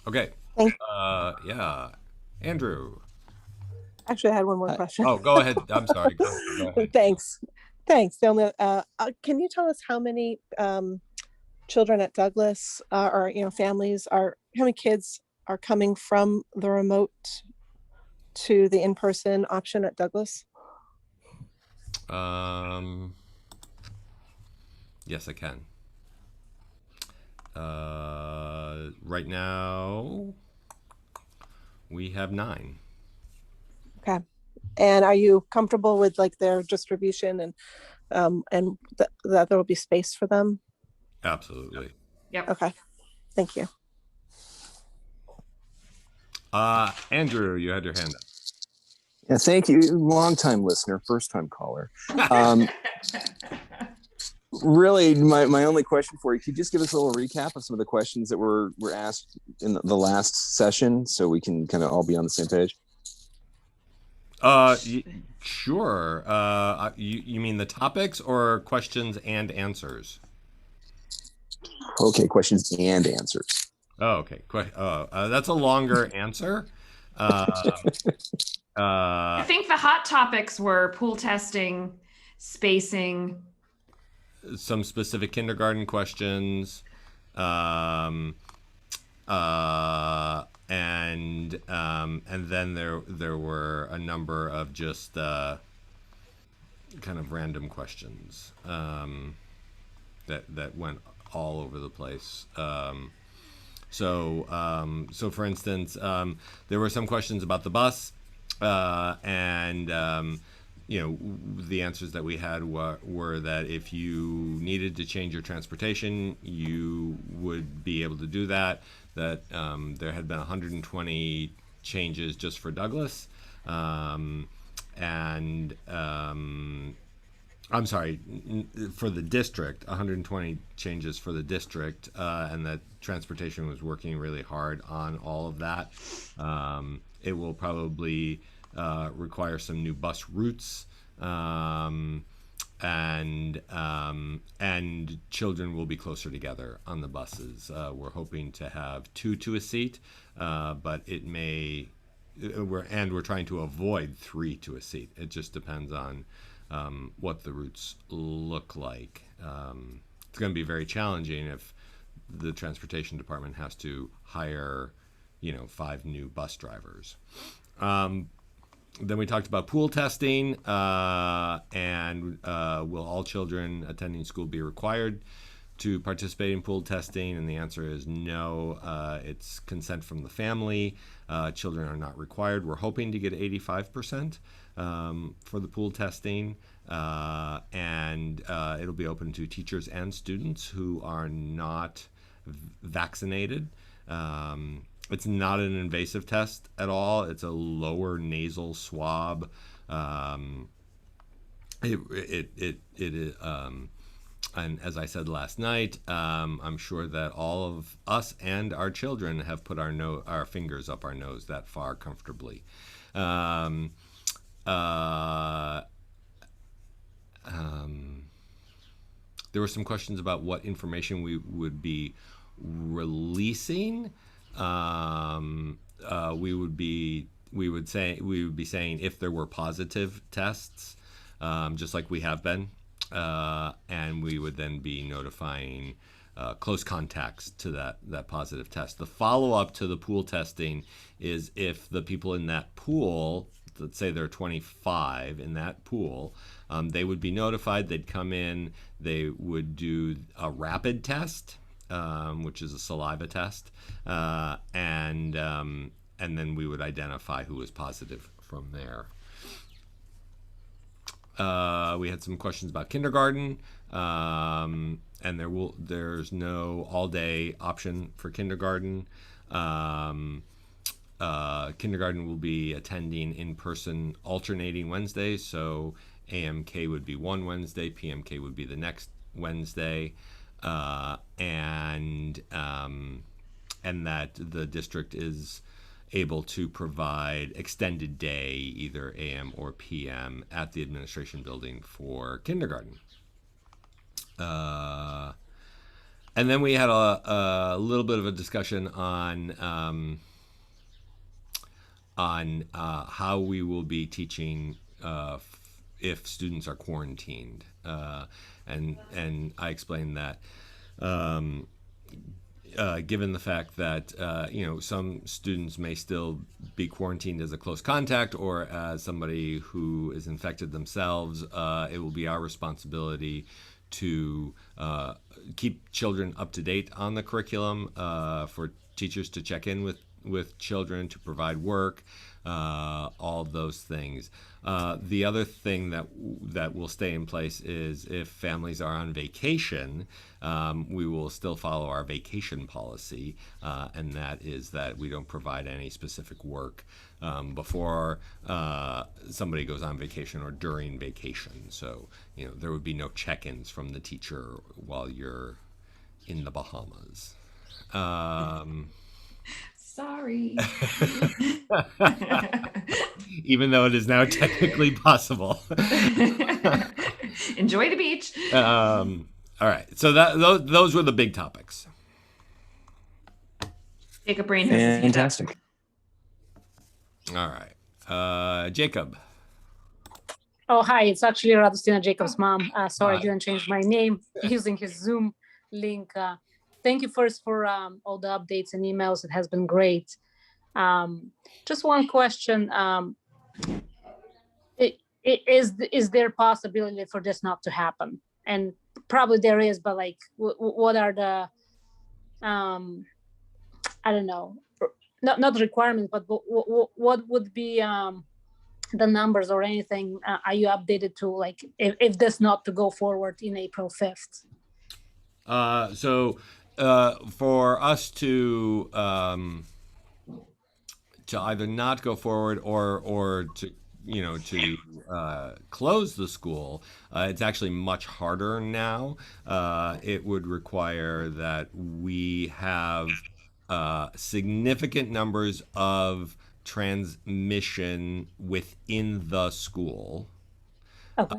Okay. Thank. Yeah. Andrew. Actually, I had one more Hi. question. Oh, go ahead. I'm sorry. Go ahead. Thanks. Thanks. The only, can you tell us how many children at Douglas or families are how many kids are coming from the remote to the in-person option at Douglas? Um, yes, I can. Right now, we have 9. Okay. And are you comfortable with like their distribution and that there will be space for them? Absolutely. Yep. Okay. Thank you. Andrew, you had your hand Yeah, thank you. Long time listener, first time caller. Um, really, my only question for you, could you just give us a little recap of some of the questions that were asked in the last session so we can kind of all be on the same page? Sure. You mean the topics or questions and answers? Okay, questions and answers. Oh, okay. That's a longer answer. Uh, I think the hot topics were pool testing, spacing. some specific kindergarten questions, um, and then there were a number of just kind of random questions that went all over the place. So for instance, there were some questions about the bus, and the answers that we had were that if you needed to change your transportation, you would be able to do that. That there had been 120 changes just for Douglas, and I'm sorry, for the district, 120 changes for the district, and that transportation was working really hard on all of that. It will probably require some new bus routes, and children will be closer together on the buses. We're hoping to have 2 to a seat, but it may. We're trying to avoid 3 to a seat. It just depends on what the routes look like. It's going to be very challenging if the transportation department has to hire, 5 new bus drivers. Then we talked about pool testing, and will all children attending school be required to participate in pool testing? And the answer is no. It's consent from the family. Children are not required. We're hoping to get 85% for the pool testing, and it'll be open to teachers and students who are not vaccinated. It's not an invasive test at all. It's a lower nasal swab. And as I said last night, I'm sure that all of us and our children have put our fingers up our nose that far comfortably. Um, uh, um, there were some questions about what information we would be releasing. We would be saying if there were positive tests, just like we have been, and we would then be notifying close contacts to that positive test. The follow up to the pool testing is if the people in that pool, let's say there are 25 in that pool, they would be notified. They'd come in. They would do a rapid test, which is a saliva test, and then we would identify who was positive from there. We had some questions about kindergarten, and there's no all day option for kindergarten. Kindergarten will be attending in person alternating Wednesdays, so AMK would be one Wednesday, PMK would be the next Wednesday, and that the district is able to provide extended day, either AM or PM, at the administration building for kindergarten. And then we had a little bit of a discussion on how we will be teaching if students are quarantined, and I explained that. Given the fact that some students may still be quarantined as a close contact or as somebody who is infected themselves, it will be our responsibility to keep children up to date on the curriculum, for teachers to check in with children, to provide work, all those things. The other thing that will stay in place is if families are on vacation, we will still follow our vacation policy, and that is that we don't provide any specific work before somebody goes on vacation or during vacation. So, there would be no check-ins from the teacher while you're in the Bahamas. Sorry. Even though it is now technically possible. Enjoy the beach. All right. So those were the big topics. Jacob Brain has his hand up. Fantastic. All right. Jacob. Oh, hi. It's actually Radostina Jacob's mom. Sorry, I Hi. didn't change my name using his Zoom link. Thank you first for all the updates and emails. It has been great. Just one question. Is there a possibility for this not to happen? And probably there is, but like, what are the, I don't know, not requirements, but what would be the numbers or anything? Are you updated to, like, if this not to go forward in April 5th? So for us to either not go forward or to close the school, it's actually much harder now. It would require that we have significant numbers of transmission within the school. Okay.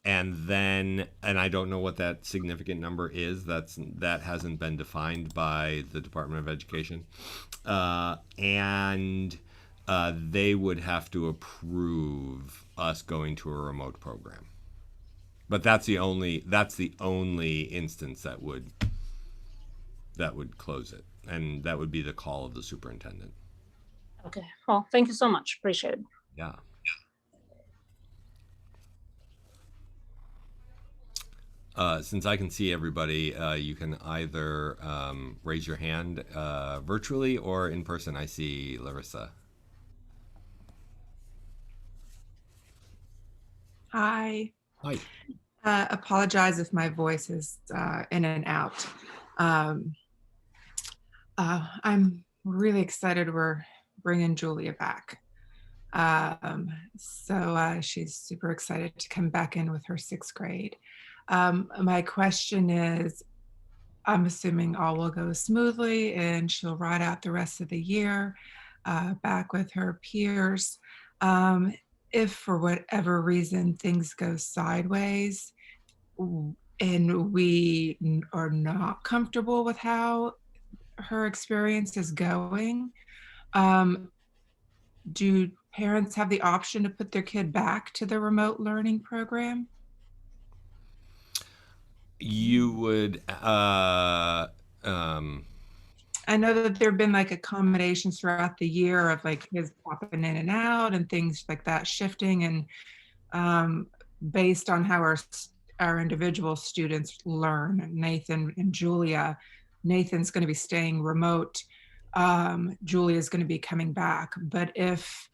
And I don't know what that significant number is. That hasn't been defined by the Department of Education, and they would have to approve us going to a remote program. But that's the only instance that would close it, and that would be the call of the superintendent. Okay. Well, thank you so much. Appreciate it. Yeah. Since I can see everybody, you can either raise your hand virtually or in person. I see Larissa. Hi. Hi. Apologize if my voice is in and out. I'm really excited we're bringing Julia back. So she's super excited to come back in with her 6th grade. My question is, I'm assuming all will go smoothly and she'll ride out the rest of the year back with her peers. If for whatever reason things go sideways and we are not comfortable with how her experience is going, do parents have the option to put their kid back to the remote learning program? You would. I know that there have been like accommodations throughout the year of like kids popping in and out and things like that shifting, and based on how our individual students learn. Nathan and Julia, Nathan's going to be staying remote. Julia's going to be coming back. But if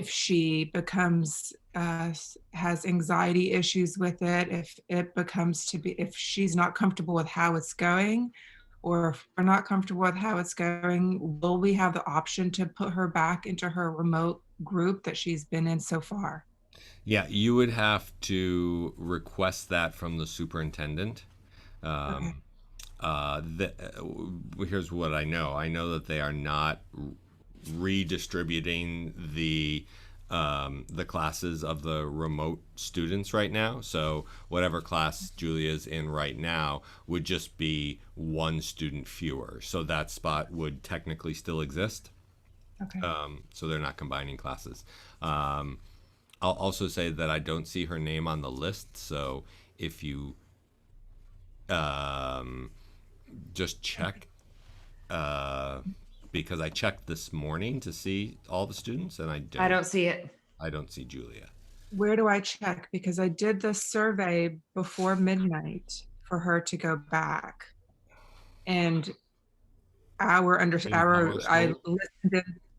she becomes has anxiety issues with it, if she's not comfortable with how it's going, or if we're not comfortable with how it's going, will we have the option to put her back into her remote group that she's been in so far? Yeah, you would have to request that from the superintendent. Okay. Here's what I know. I know that they are not redistributing the the classes of the remote students right now. So whatever class Julia's in right now would just be one student fewer. So that spot would technically still exist. Okay. So they're not combining classes. I'll also say that I don't see her name on the list. So if you just check, because I checked this morning to see all the students, and I don't see it. I don't see Julia. Where do I check? Because I did the survey before midnight for her to go back. And I listened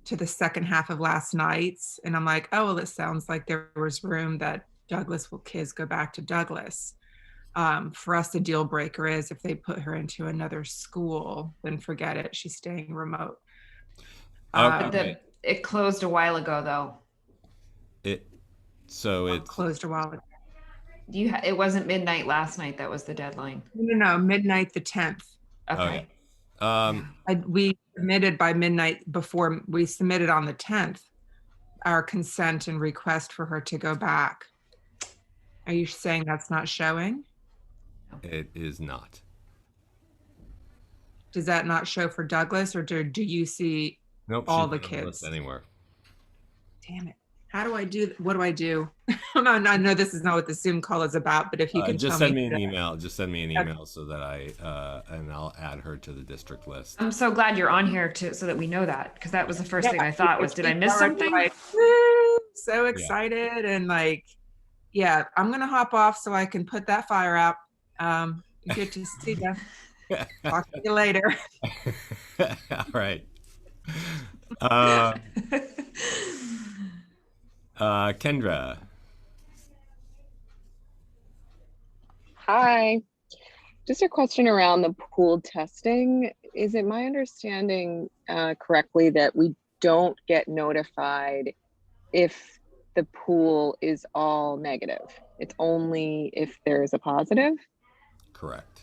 to the second half of last night's, and I'm like, oh, well, it sounds like there was room that kids go back to Douglas. For us, the deal breaker is if they put her into another school, then forget it. She's staying remote. It closed a while ago, though. It closed a while ago. It wasn't midnight last night. That was the deadline. No, midnight the 10th. Okay. We submitted by midnight before we submitted on the 10th our consent and request for her to go back. Are you saying that's not showing? It is not. Does that not show for Douglas, or do you see Nope, all she's the not on kids? anywhere. Damn it. How do I do? What do I do? I know this is not what the Zoom call is about, but if you can just tell send me an that- email. Just send me an email so that and I'll add her to the district list. I'm so glad you're on here so that we know that, because that was the first thing I thought was, did I miss People are something? like, woo, so excited and like, yeah, I'm gonna hop off so I can put that fire out. Good to see you. Talk to you later. All right. Kendra. Hi. Just a question around the pool testing. Is it my understanding correctly that we don't get notified if the pool is all negative? It's only if there is a positive? Correct.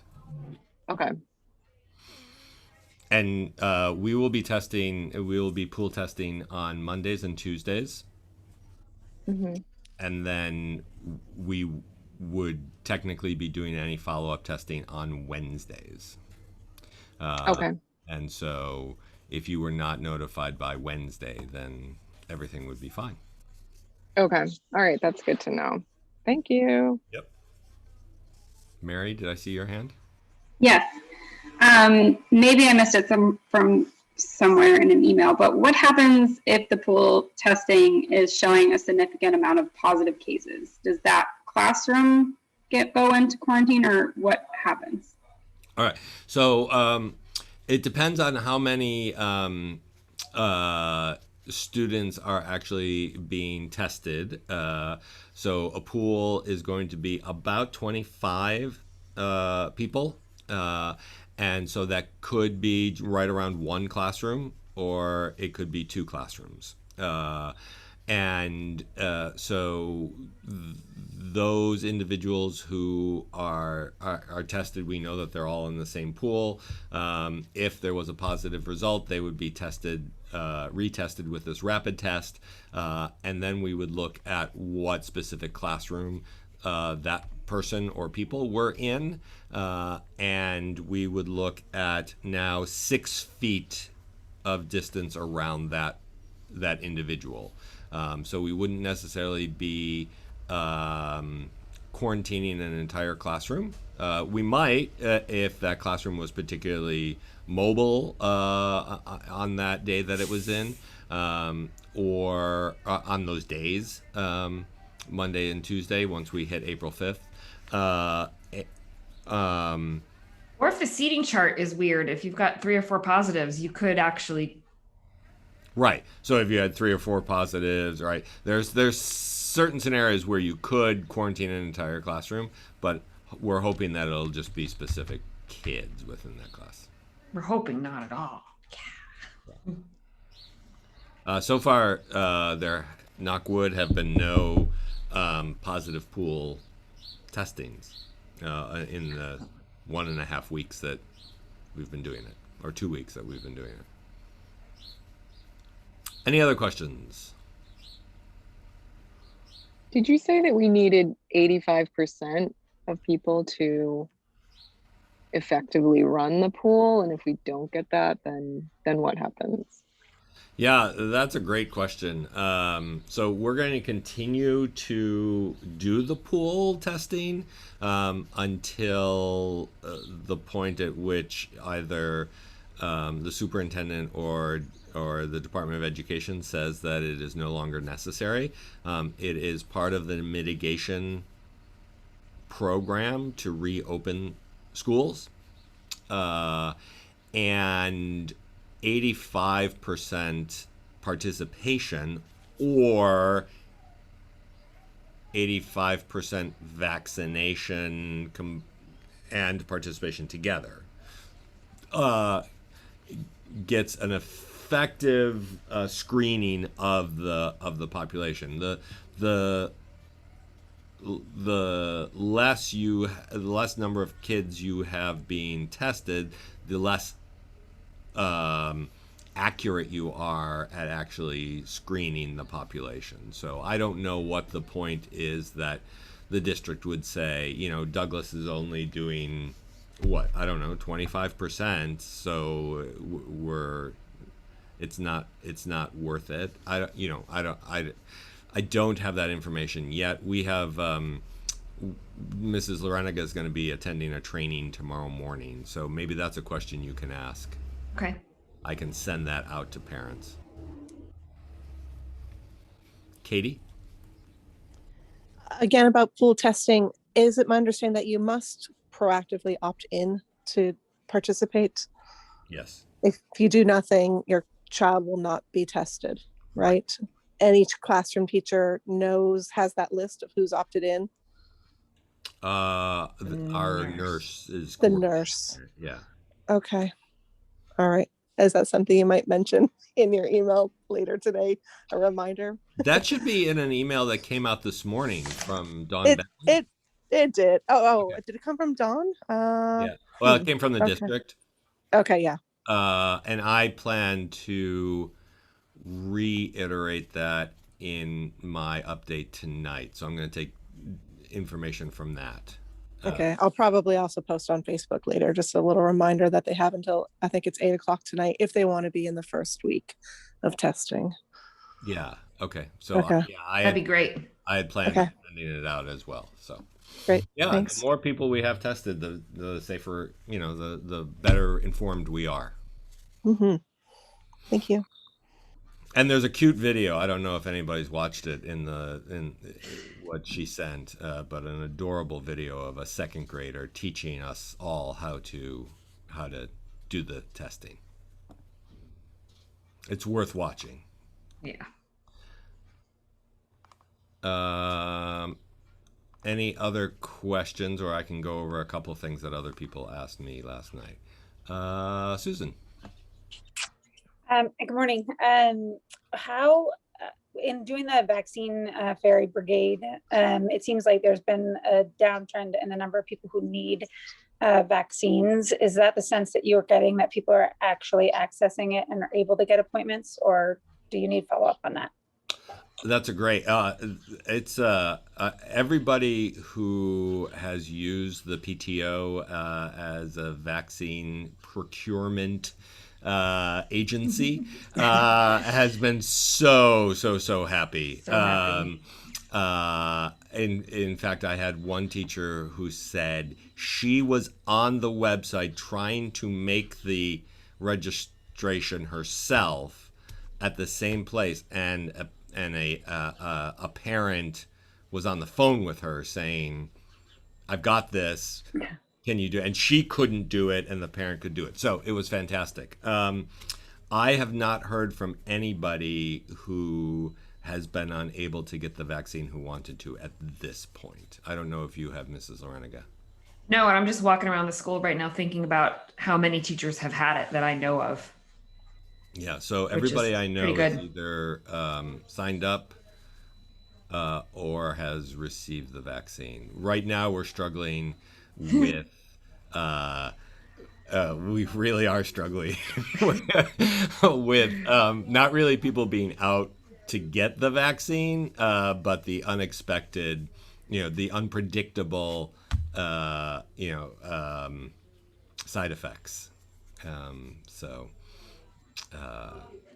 Okay. And we will be pool testing on Mondays and Tuesdays. Mm-hmm. And then we would technically be doing any follow-up testing on Wednesdays. Okay. And so if you were not notified by Wednesday, then everything would be fine. Okay. All right. That's good to know. Thank you. Yep. Mary, did I see your hand? Yes. Maybe I missed it from somewhere in an email, but what happens if the pool testing is showing a significant amount of positive cases? Does that classroom go into quarantine, or what happens? All right. So it depends on how many students are actually being tested. So a pool is going to be about 25 people. And so that could be right around one classroom, or it could be two classrooms. So those individuals who are tested, we know that they're all in the same pool. If there was a positive result, they would be tested, retested with this rapid test, and then we would look at what specific classroom that person or people were in, and we would look at now 6 feet of distance around that individual. So we wouldn't necessarily be quarantining an entire classroom. We might, if that classroom was particularly mobile on that day that it was in, or on those days, Monday and Tuesday, once we hit April 5th. Or if the seating chart is weird, if you've got 3 or 4 positives, you could actually. Right. So if you had 3 or 4 positives, right, there's certain scenarios where you could quarantine an entire classroom, but we're hoping that it'll just be specific kids within that class. We're hoping not at all. Yeah. So far, there, knock wood, have been no positive pool testings in the 1.5 weeks that we've been doing it, or 2 weeks that we've been doing it. Any other questions? Did you say that we needed 85% of people to effectively run the pool? And if we don't get that, then what happens? Yeah, that's a great question. So we're going to continue to do the pool testing until the point at which either the superintendent or the Department of Education says that it is no longer necessary. It is part of the mitigation program to reopen schools, and 85% participation or 85% vaccination and participation together gets an effective screening of the population. The less number of kids you have being tested, the less accurate you are at actually screening the population. So I don't know what the point is that the district would say, Douglas is only doing what, I don't know, 25%, so it's not worth it. I don't have that information yet. We have Mrs. Lareniga is going to be attending a training tomorrow morning, so maybe that's a question you can ask. Okay. I can send that out to parents. Katie? Again, about pool testing, is it my understanding that you must proactively opt in to participate? Yes. If you do nothing, your child will not be tested, right? And each classroom teacher has that list of who's opted in. Our nurse is The nurse. Yeah. Okay. All right. Is that something you might mention in your email later today? A reminder? That should be in an email that came out this morning from Dawn. It did. Oh, Okay. did it come from Dawn? Yeah. Well, it came from the Okay. district. Okay, yeah. And I plan to reiterate that in my update tonight. So I'm going to take information from that. Okay. I'll probably also post on Facebook later, just a little reminder that they have until, I think it's 8:00 tonight, if they want to be in the first week of testing. Yeah. Okay. So Okay. That'd be great. I had planned Okay. on sending it out as well. So Great. yeah, Thanks. the more people we have tested, the safer, the better informed we are. Mm-hmm. Thank you. And there's a cute video. I don't know if anybody's watched it in what she sent, but an adorable video of a second grader teaching us all how to do the testing. It's worth watching. Yeah. Any other questions, or I can go over a couple of things that other people asked me last night. Susan. Good morning. How, in doing the vaccine ferry brigade, it seems like there's been a downtrend in the number of people who need vaccines. Is that the sense that you're getting, that people are actually accessing it and are able to get appointments, or do you need follow-up on that? That's a great. It's everybody who has used the PTO as a vaccine procurement agency has been so happy. In fact, I had one teacher who said she was on the website trying to make the registration herself at the same place, and a parent was on the phone with her saying, "I've got this. Can you do it?" And she couldn't do it, and the parent could do it. So it was fantastic. I have not heard from anybody who has been unable to get the vaccine who wanted to at this point. I don't know if you have, Mrs. Lareniga. No, and I'm just walking around the school right now thinking about how many teachers have had it that I know of. Yeah, so everybody I know pretty is either signed up or has received the vaccine. Right now, we're struggling with. We really are struggling with not really people being out to get the vaccine, but the unexpected, the unpredictable, side effects. So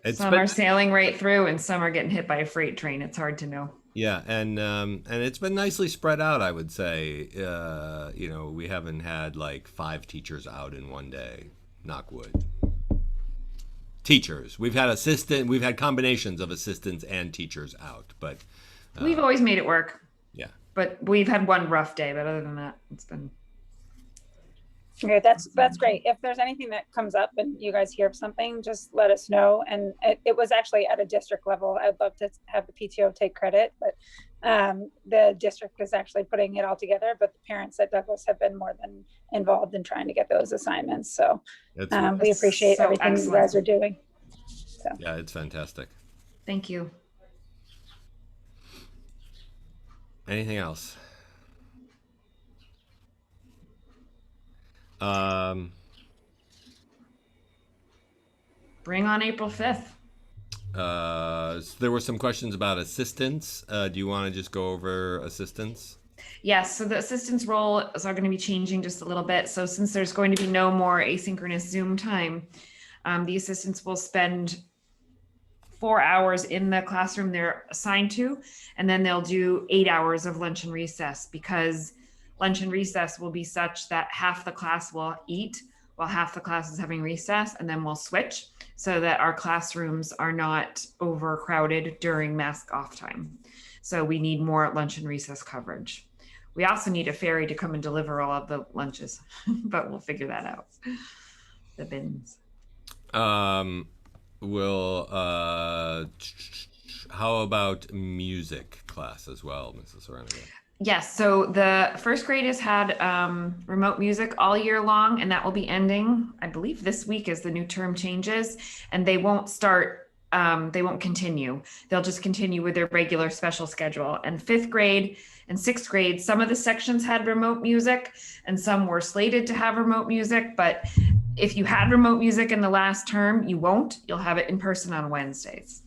it's Some are sailing right through, and some are getting hit by a freight train. It's hard to know. Yeah, and it's been nicely spread out, I would say. We haven't had like 5 teachers out in one day. Knock wood. Teachers. We've had combinations of assistants and teachers out, but We've always made it work. yeah. But we've had one rough day, but other than that, it's been. Okay, that's great. If there's anything that comes up and you guys hear of something, just let us know. And it was actually at a district level. I'd love to have the PTO take credit, but the district is actually putting it all together. But the parents at Douglas have been more than involved in trying to get those assignments. So we appreciate so everything excellent. you guys are doing. So. Yeah, it's fantastic. Thank you. Anything else? Bring on April 5th. There were some questions about assistants. Do you want to just go over assistants? Yes, so the assistant's roles are going to be changing just a little bit. So since there's going to be no more asynchronous Zoom time, the assistants will spend 4 hours in the classroom they're assigned to, and then they'll do 8 hours of lunch and recess, because lunch and recess will be such that half the class will eat while half the class is having recess, and then we'll switch so that our classrooms are not overcrowded during mask off time. So we need more lunch and recess coverage. We also need a ferry to come and deliver all of the lunches, but we'll figure that out. The bins. How about music class as well, Mrs. Serenigan? Yes, so the first grade has had remote music all year long, and that will be ending, I believe this week as the new term changes, and they won't continue. They'll just continue with their regular special schedule. And 5th grade and 6th grade, some of the sections had remote music and some were slated to have remote music, but if you had remote music in the last term, you won't. You'll have it in person on Wednesdays.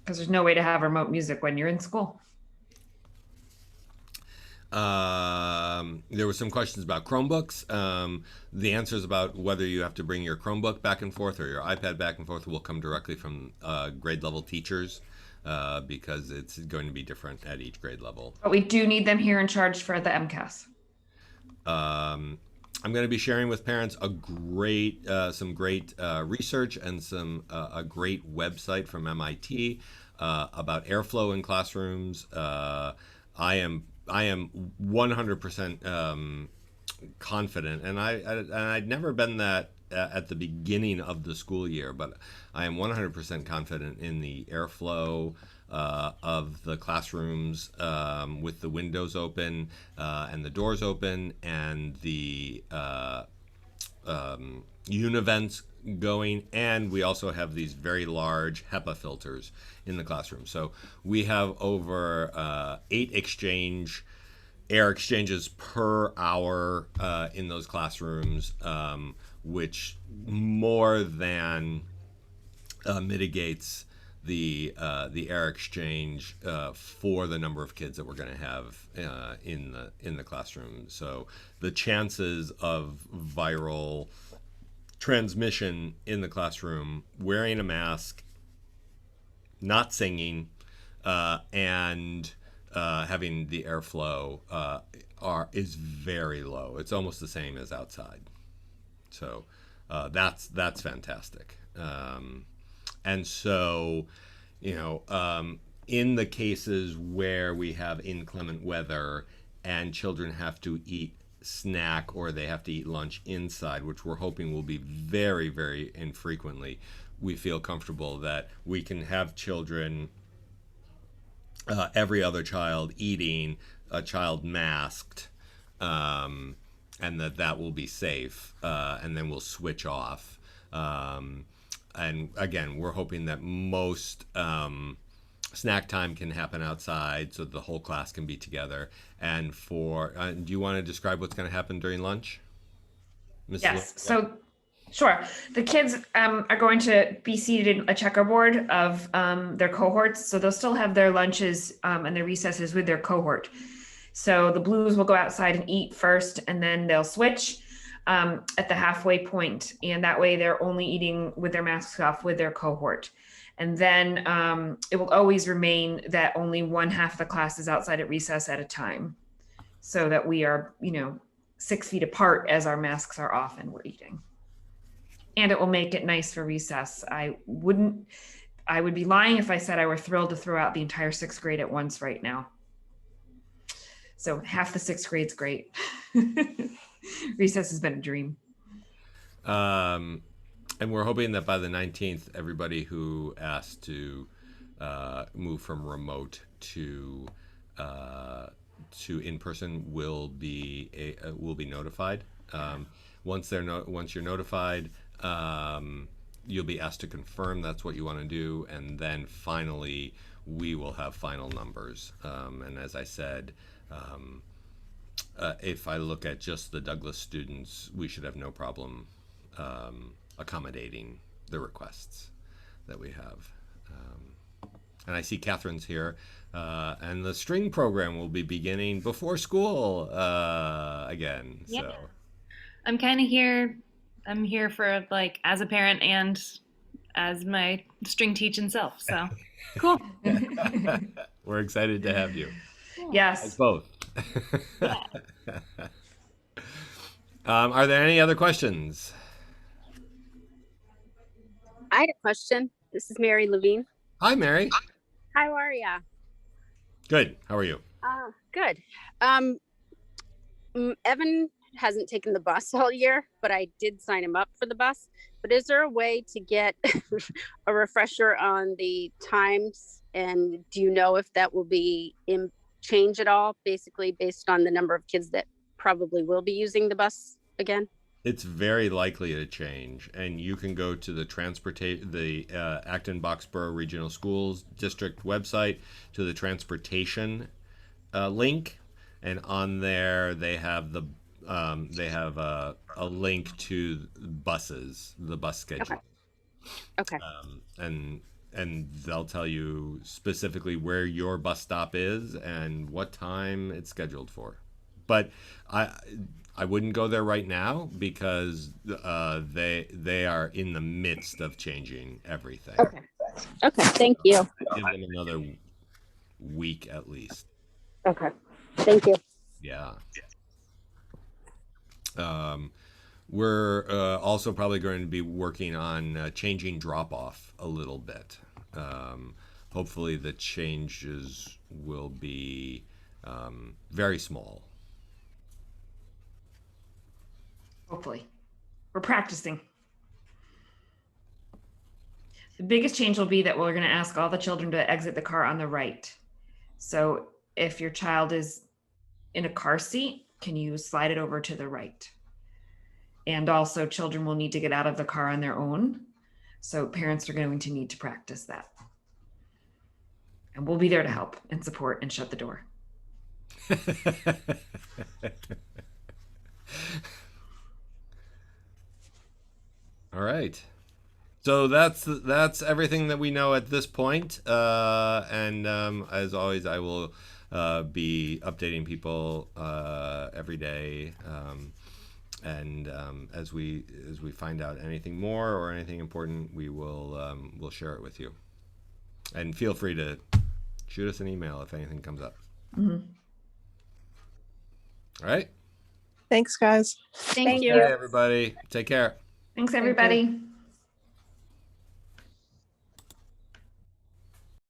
Because there's no way to have remote music when you're in school. There were some questions about Chromebooks. The answers about whether you have to bring your Chromebook back and forth or your iPad back and forth will come directly from grade level teachers, because it's going to be different at each grade level. But we do need them here in charge for the MCAS. I'm going to be sharing with parents some great research and a great website from MIT about airflow in classrooms. I am 100% confident, and I'd never been that at the beginning of the school year, but I am 100% confident in the airflow of the classrooms, with the windows open and the doors open and the univents going, and we also have these very large HEPA filters in the classroom. So we have over 8 air exchanges per hour in those classrooms, which more than mitigates the air exchange for the number of kids that we're going to have in the classroom. So the chances of viral transmission in the classroom, wearing a mask, not singing, and having the airflow is very low. It's almost the same as outside. So that's fantastic. And so, in the cases where we have inclement weather and children have to eat snack or they have to eat lunch inside, which we're hoping will be very, very infrequently, we feel comfortable that we can have children, every other child eating, a child masked, and that will be safe, and then we'll switch off. And again, we're hoping that most snack time can happen outside so the whole class can be together. And do you want to describe what's going to happen during lunch? Yes. So Sure. The kids are going to be seated in a checkerboard of their cohorts. So they'll still have their lunches and their recesses with their cohort. So the blues will go outside and eat first, and then they'll switch at the halfway point. And that way they're only eating with their masks off with their cohort. And then it will always remain that only one half of the class is outside at recess at a time, so that we are, 6 feet apart as our masks are off and we're eating. And it will make it nice for recess. I would be lying if I said I were thrilled to throw out the entire 6th grade at once right now. So half the 6th grade's great. Recess has been a dream. And we're hoping that by the 19th, everybody who asked to move from remote to in person will be notified. Once you're notified, you'll be asked to confirm that's what you want to do, and then finally we will have final numbers. And as I said, if I look at just the Douglas students, we should have no problem accommodating the requests that we have. And I see Catherine's here, and the string program will be beginning before school again. Yeah. So I'm kind of here. I'm here for like as a parent and as my string teaching self. So cool. we're excited to have you. Yes. As both. Are there any other questions? I had a question. This is Mary Levine. Hi, Mary. How are ya? Good. How are you? Good. Evan hasn't taken the bus all year, but I did sign him up for the bus. But is there a way to get a refresher on the times? And do you know if that will be change at all, basically based on the number of kids that probably will be using the bus again? It's very likely to change, and you can go to the Acton-Boxborough Regional Schools District website, to the transportation link, and on there they have a link to buses, the bus schedule. Okay. And they'll tell you specifically where your bus stop is and what time it's scheduled for. But I wouldn't go there right now because they are in the midst of changing everything. Okay. Thank you. Give them another week at least. Okay. Thank you. Yeah. We're also probably going to be working on changing drop-off a little bit. Hopefully the changes will be very small. Hopefully. We're practicing. The biggest change will be that we're going to ask all the children to exit the car on the right. So if your child is in a car seat, can you slide it over to the right? And also children will need to get out of the car on their own. So parents are going to need to practice that. And we'll be there to help and support and shut the door. All right. So that's everything that we know at this point. And as always, I will be updating people every day. And as we find out anything more or anything important, we'll share it with you. And feel free to shoot us an email if anything comes up. Mm-hmm. All right. Thanks, guys. Thank you. Hey, everybody. Take care. Thanks, everybody.